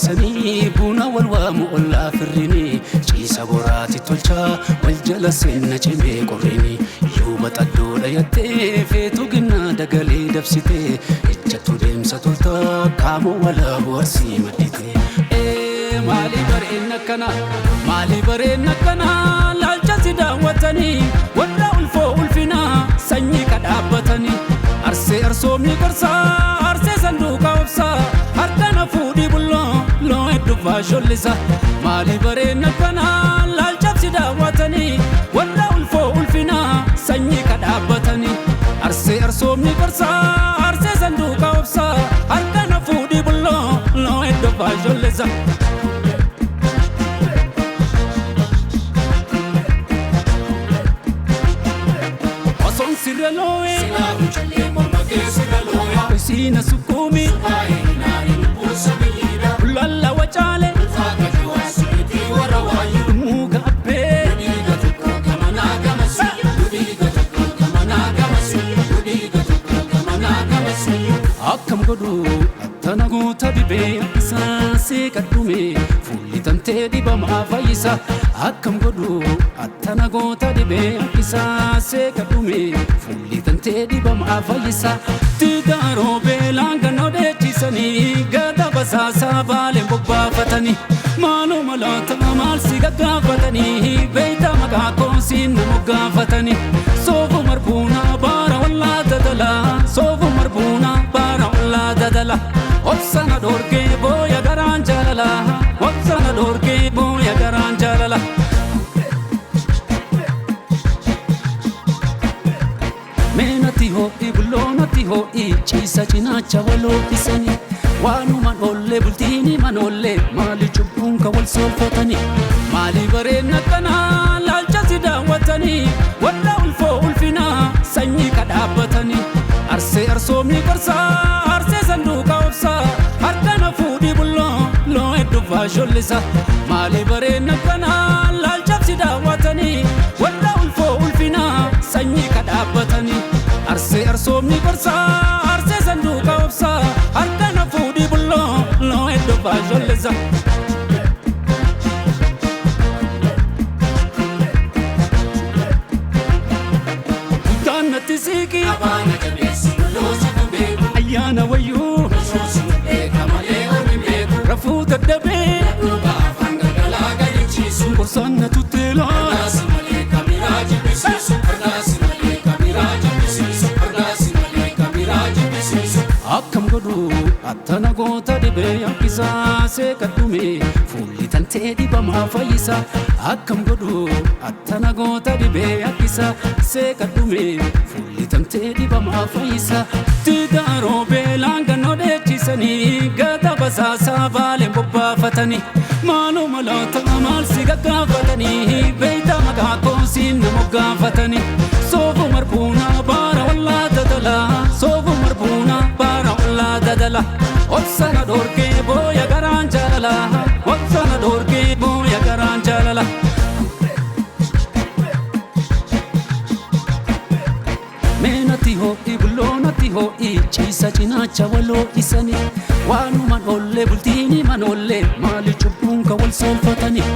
geessanii buna wal waamu ollaa firrini ciisa boraati tolchaa wal jala seenna cimee qorrini yuuba xaddoodha yattee feetu ginnaa dagalee dabsitee ejjattu deemsa toltaa kaamoo walaabu arsii madditee maali bareenna kana maali bareenna kana laalcha si daawwatanii warra ulfoo ulfinaa sanyii kadhaabbatanii arsee arsoomni qarsaa arsee sanduuqa obsaa harkana fuudhii bulloo loo heddufaa shollisa maali bareenna kana laalcha si daawwatanii warra ulfoo ulfinaa sanyii kadhaabbatanii arsee arsoomni qarsaa arsee sanduuqa obsaa harkana fuudhii bulloo loo heddufaa shollisa Siraloe, Sina sukumi, Lalla wachale, Muga pe, Akkam godhu attanagu tabibee isaasee kadhume fuulli tantee dhibamaa fayyisa akkam godhu attanagu tabibee isaasee kadhume fuulli tantee dhibamaa fayyisa tigaaroo beelaan gannoo dheechisanii gada basaasaa baaleen bobbaafatanii maaloo malaata maal si gaggaafatanii beeyta maqaa koosiin nama gaafatanii soofu marbuunaa baara wallaa dadalaa soofu marbuunaa baara wallaa dadala obsana dorgee booya garaan jaalala obsana dorgee booya garaan jaalala meenatti ho'i bulloonatti ho'i ciisa cinaacha waloo isanii waanuman ollee bultiini man ollee maali cubbuun ka wal soolfatanii maali bareenna kanaa laalcha si daawwatanii warra ulfoo ulfinaa sanyii kadhaabbatanii arsee arsoomni qarsaa arsee sanduuqa obsaa harkana fuudhii bulloo loo heddufaa shollisa maali bareenna kanaa laalcha si daawwatanii warra ulfoo ulfinaa sanyii kadhaabbatanii arsee arsoomni qarsaa arsee sanduuqa obsaa harkana fuudhii bulloo loo heddufaa shollisa Kanatti siiki abana jabeessi loosa kumbeeku ayyaana wayyuu loosi kumbeeka malee onni beeku rafuu daddabee dhuga afaan galgalaa galichiisu gorsanna tutteelaa ardaasi malee kamiraa jibbisiisu ardaasi malee kamiraa jibbisiisu ardaasi malee kamiraa jibbisiisu akkam godhu attana goota dhibee yakkisaa see kadhume fuulli tantee dhibamaa fayyisa akkam godhu attana goota dhibee yakkisaa see kadhume fuulli tantee dhibamaa fayyisa tigaaroo beelaan gannoo dheechisanii gada basaasaa baaleen bobbaafatanii maaloo malaata maal si gaggaafatanii beeyta maqaa koosiin nama gaafatanii soofu marbuunaa baara wallaa dadalaa soofu marbuunaa baara wallaa dadala obsana dorgee booya garaan jaalala obsana dorgee booya garaan jaalala meenatti ho'i bulloonatti ho'i ciisa cinaacha waloo isanii waanuman ollee bultiini man ollee maali cubbuun ka wal soolfatanii